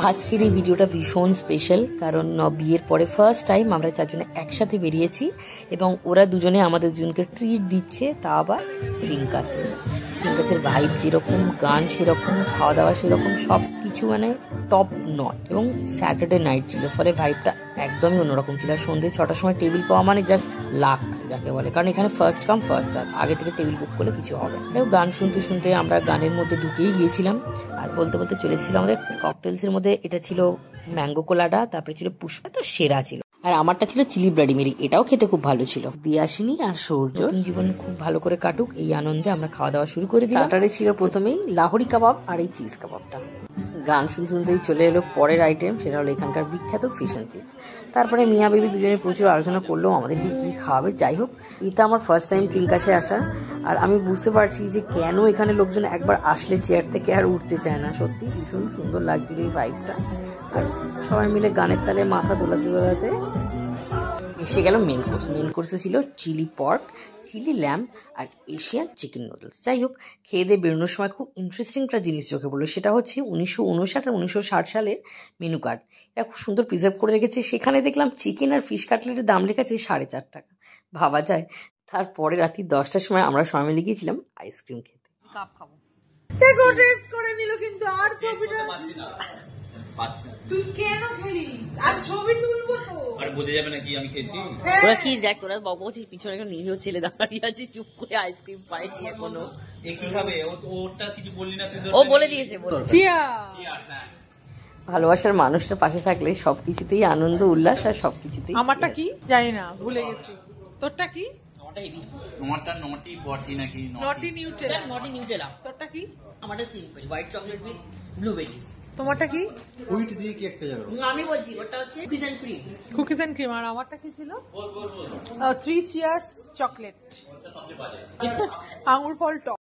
আজকের এই ভিডিওটা ভীষণ স্পেশাল, কারণ বিয়ের পরে ফার্স্ট টাইম আমরা চারজনে একসাথে বেরিয়েছি এবং ওরা দুজনে আমাদের দুজনকে ট্রিট দিচ্ছে, তা আবার ড্রিঙ্কাসের ভাইব যেরকম, গান সেরকম, খাওয়া দাওয়া সেরকম, সব কিছু মানে টপ নট। এবং স্যাটারডে নাইট ছিল, ফলে ভাইবটা একদমই অন্যরকম ছিল। সন্ধ্যে 6টার সময় টেবিল পাওয়া মানে জাস্ট লাক যাকে বলে, কারণ এখানে ফার্স্ট কাম ফার্স্ট সার্ভ, আগে থেকে টেবিল বুক করলে কিছু হবে না। গান শুনতে শুনতে আমরা গানের মধ্যে ঢুকেই গিয়েছিলাম, আর বলতে বলতে চলে এসেছিল আমাদের ককটেলসের মধ্যে। এটা ছিল ম্যাঙ্গো কোলাডা, তারপরে ছিল পুষ্পা, তো সেরা ছিল। আর আমারটা ছিল চিলি ব্লাডি মেরি, এটাও খেতে খুব ভালো ছিল। দিয়াশিনী আর সৌর্য জীবন খুব ভালো করে কাটুক এই আনন্দে আমরা খাওয়া দাওয়া শুরু করে দিই। স্টার্টারে ছিল প্রথমেই লাহোরি কাবাব আর এই চিজ কাবাবটা। গান শুনতে শুনতেই চলে এলো পরের আইটেম, সেটা হলো এখানকার বিখ্যাত ফিশ অ্যান্ড চিপস। তারপরে মিয়া বেবি দুজনে প্রচুর আলোচনা করলো আমাদেরকে কি খাওয়াবে। যাই হোক, এটা আমার ফার্স্ট টাইম ট্রিঙ্কাসে আসা, আর আমি বুঝতে পারছি যে কেন এখানে লোকজন একবার আসলে চেয়ার থেকে আর উঠতে চায় না। সত্যি ভীষণ সুন্দর লাগছিল এই ভাইবটা, আর সবাই মিলে গানের তালে মাথা দোলাতে দোলাতে এসে গেল মেন কোর্স। মেন কোর্সে ছিল চিলি পর্ক, চিলি ল্যাম্ব আর এশিয়ান চিকেন নুডলস। যাই হোক, খেয়ে দিয়ে বেরোনোর সময় খুব ইন্টারেস্টিং একটা জিনিস চোখে পড়লো, সেটা হচ্ছে 1959 আর 1960 সালের মেনু কার্ড। এটা খুব সুন্দর প্রিজার্ভ করে রেখেছে। সেখানে দেখলাম চিকেন আর ফিশ কাটলেটের দাম লেখা আছে 4.5 টাকা। ভাবা যায়। তারপরে রাত্রি 10টার সময় আমরা সবাই মিলে গিয়েছিলাম আইসক্রিম খেতে। কাপ খাবো দেখো টেস্ট করে নিল, কিন্তু আর ছবিটা তুই কেন খেলি? আর ছবি তুলবো তো, আর বোঝা যাবে না কি আমি খেয়েছি। তোরা কি দেখ, তোরা বকবকছিস, পিছনে একটা নিরীহ ছেলে দাঁড়িয়ে আছে, চুপ করে আইসক্রিম পাইনি এখনো। এ কি খাবে? ওটা কিছু বললি না তুই? ও বলে দিয়েছে। চিয়ার্স। ভালোবাসার মানুষটা পাশে থাকলে সবকিছুতেই আনন্দ উল্লাস, আর সবকিছুতেই। আমারটা কি জানি না, ভুলে গেছি। তোরটা কি? আমারটা নটি বটি নাকি নটি নিউটেলা। নটি নিউটেলা। তোরটা কি? আমারটা simple white chocolate with blueberries. তোমারটা কি? হুইট দিয়ে কেক যাবে। আমি বলছি ওটা হচ্ছে cookies and cream. Cookies and cream. আর আমারটা কি ছিল? 3 চিয়ার্স চকলেট, আঙুর ফল টক।